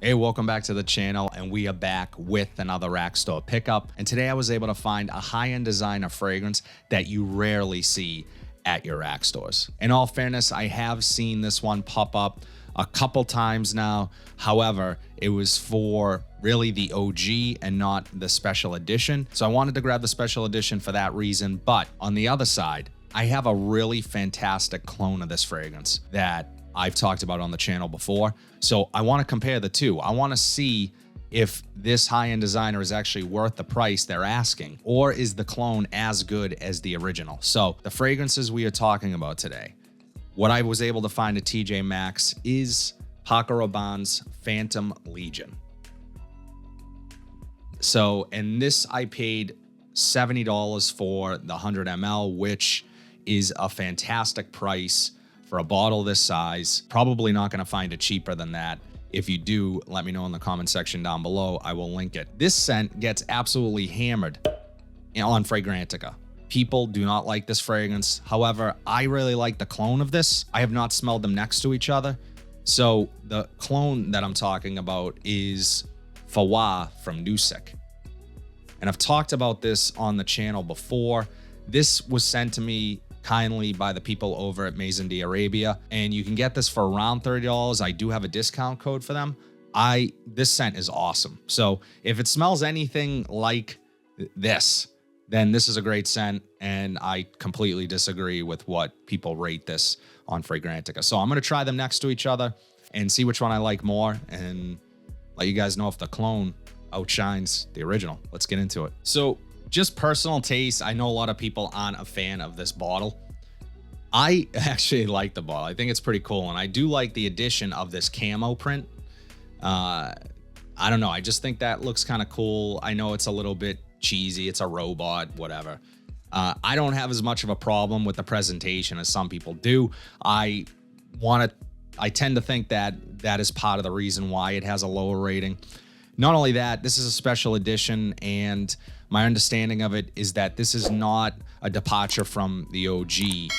Hey, welcome back to the channel, and we are back with another rack store pickup. And today I was able to find a high-end designer fragrance that you rarely see at your rack stores. In all fairness, I have seen this one pop up a couple times now. However, it was for really the OG and not the special edition. So I wanted to grab the special edition for that reason. But on the other side, I have a really fantastic clone of this fragrance that I've talked about on the channel before. So I want to compare the two. I want to see if this high-end designer is actually worth the price they're asking, or is the clone as good as the original? So the fragrances we are talking about today, what I was able to find at TJ Maxx is Paco Rabanne's Phantom Legion. So, and this I paid $70 for the 100 ml, which is a fantastic price for a bottle this size. Probably not going to find it cheaper than that. If you do, let me know in the comment section down below. I will link it. This scent gets absolutely hammered on Fragrantica. People do not like this fragrance. However, I really like the clone of this. I have not smelled them next to each other. So the clone that I'm talking about is Fawa from Nusik. And I've talked about this on the channel before. This was sent to me kindly by the people over at Maison d'Arabia, and you can get this for around $30. I do have a discount code for them. This scent is awesome. So if it smells anything like this, then this is a great scent, and I completely disagree with what people rate this on Fragrantica. So I'm going to try them next to each other and see which one I like more, and let you guys know if the clone outshines the original. Let's get into it. So just personal taste, I know a lot of people aren't a fan of this bottle. I actually like the bottle. I think it's pretty cool, and I do like the addition of this camo print. I don't know. I just think that looks kind of cool. I know it's a little bit cheesy. It's a robot, whatever. I don't have as much of a problem with the presentation as some people do. I tend to think that that is part of the reason why it has a lower rating. Not only that, this is a special edition, and my understanding of it is that this is not a departure from the OG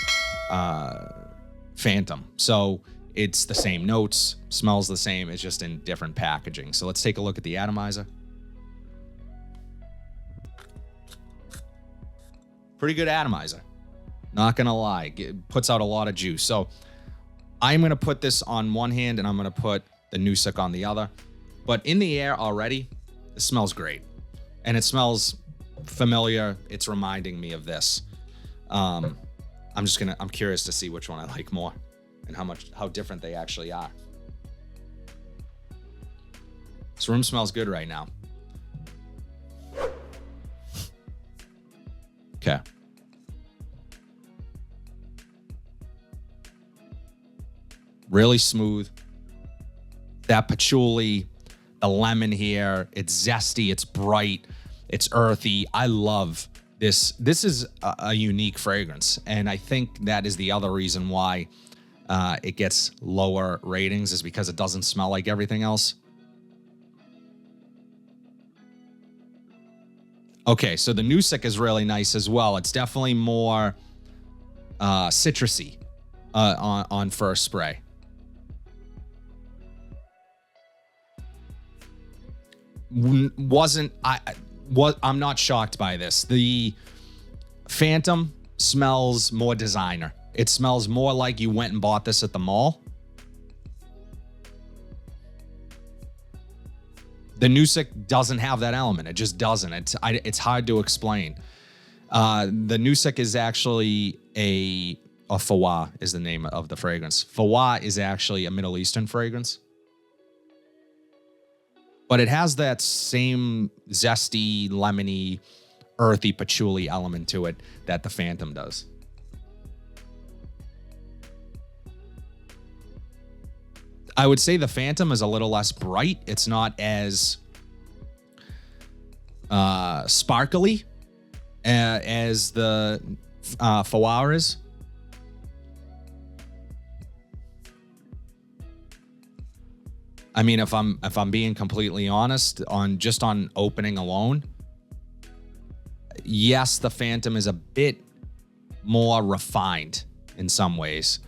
Phantom. So it's the same notes, smells the same, it's just in different packaging. So let's take a look at the atomizer. Pretty good atomizer, not gonna lie. It puts out a lot of juice. So I'm gonna put this on one hand, and I'm gonna put the Nusik on the other. But in the air already, it smells great. And it smells familiar. It's reminding me of this. I'm curious to see which one I like more and how different they actually are. This room smells good right now. Okay. Really smooth. That patchouli, the lemon here, it's zesty, it's bright, it's earthy. I love this. This is a unique fragrance, and I think that is the other reason why it gets lower ratings, is because it doesn't smell like everything else. Okay, so the Nusik is really nice as well. It's definitely more citrusy on first spray. I'm not shocked by this. The Phantom smells more designer. It smells more like you went and bought this at the mall. The Nusik doesn't have that element. It just doesn't. It's hard to explain. The Nusik is actually a Fawa is the name of the fragrance. Fawa is actually a Middle Eastern fragrance. But it has that same zesty, lemony, earthy patchouli element to it that the Phantom does. I would say the Phantom is a little less bright. It's not as sparkly as the Fawa is. I mean, if I'm being completely honest, on opening alone, yes, the Phantom is a bit more refined in some ways.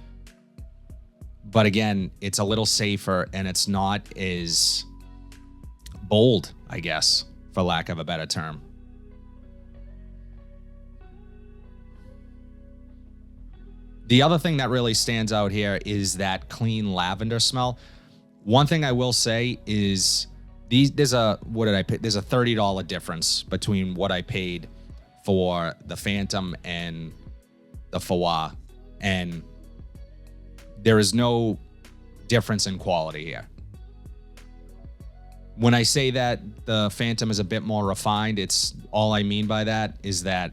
But again, it's a little safer, and it's not as bold, I guess, for lack of a better term. The other thing that really stands out here is that clean lavender smell. One thing I will say is there's a $30 difference between what I paid for the Phantom and the Foie, and there is no difference in quality here. When I say that the Phantom is a bit more refined, it's all I mean by that is that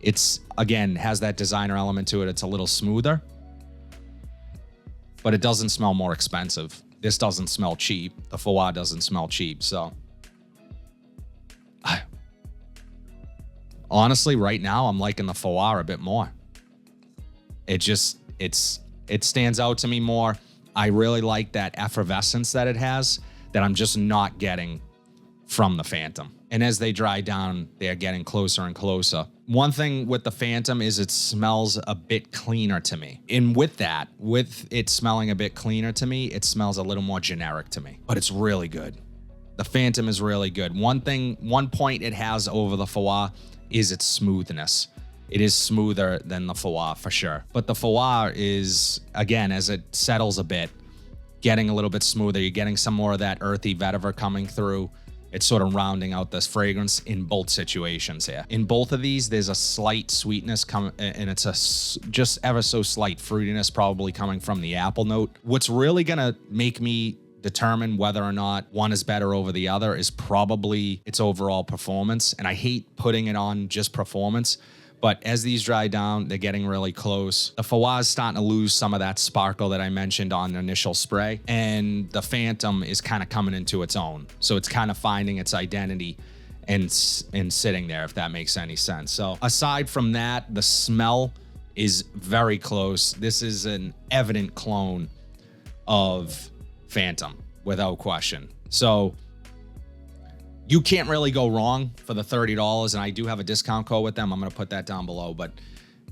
it's, again, has that designer element to it. It's a little smoother, but it doesn't smell more expensive. This doesn't smell cheap. The Foie doesn't smell cheap. So honestly, right now, I'm liking the Foie a bit more. It stands out to me more. I really like that effervescence that it has that I'm just not getting from the Phantom. And as they dry down, they're getting closer and closer. One thing with the Phantom is it smells a bit cleaner to me. And with it smelling a bit cleaner to me, it smells a little more generic to me. But it's really good. The Phantom is really good. One point it has over the Foie is its smoothness. It is smoother than the Foie for sure. But the Foie is, again, as it settles a bit, getting a little bit smoother. You're getting some more of that earthy vetiver coming through. It's sort of rounding out this fragrance in both situations here. In both of these, there's a slight sweetness coming, and it's just ever so slight fruitiness probably coming from the apple note. What's really gonna make me determine whether or not one is better over the other is probably its overall performance. And I hate putting it on just performance, but as these dry down, they're getting really close. The Foie is starting to lose some of that sparkle that I mentioned on the initial spray, and the Phantom is kind of coming into its own. So it's kind of finding its identity and sitting there, if that makes any sense. So aside from that, the smell is very close. This is an evident clone of Phantom, without question. So you can't really go wrong for the $30, and I do have a discount code with them. I'm going to put that down below, but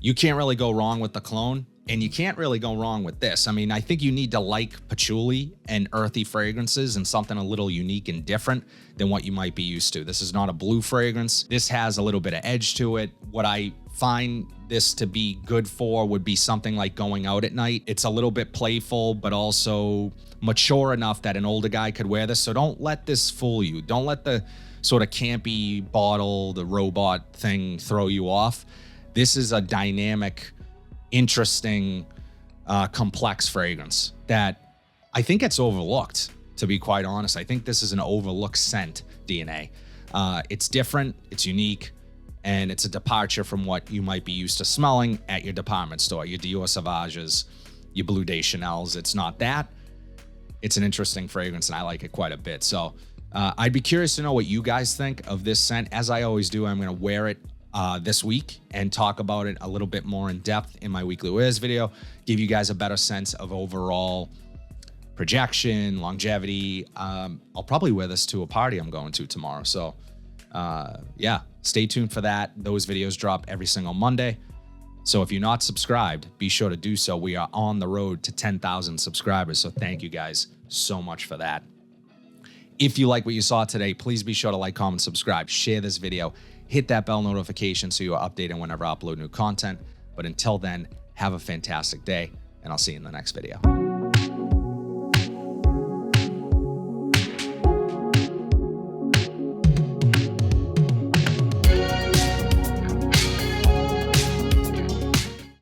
you can't really go wrong with the cologne, and you can't really go wrong with this. I mean, I think you need to like patchouli and earthy fragrances and something a little unique and different than what you might be used to. This is not a blue fragrance. This has a little bit of edge to it. What I find this to be good for would be something like going out at night. It's a little bit playful, but also mature enough that an older guy could wear this. So don't let this fool you. Don't let the sort of campy bottle, the robot thing throw you off. This is a dynamic, interesting, complex fragrance that I think it's overlooked, to be quite honest. I think this is an overlooked scent, DNA. It's different, it's unique, and it's a departure from what you might be used to smelling at your department store, your Dior Sauvages, your Bleu de Chanels. It's not that. It's an interesting fragrance, and I like it quite a bit. So I'd be curious to know what you guys think of this scent. As I always do, I'm going to wear it this week and talk about it a little bit more in depth in my weekly wears video, give you guys a better sense of overall projection, longevity. I'll probably wear this to a party I'm going to tomorrow. So yeah, stay tuned for that. Those videos drop every single Monday. So if you're not subscribed, be sure to do so. We are on the road to 10,000 subscribers. So thank you guys so much for that. If you like what you saw today, please be sure to like, comment, subscribe, share this video, hit that bell notification so you're updated whenever I upload new content. But until then, have a fantastic day, and I'll see you in the next video.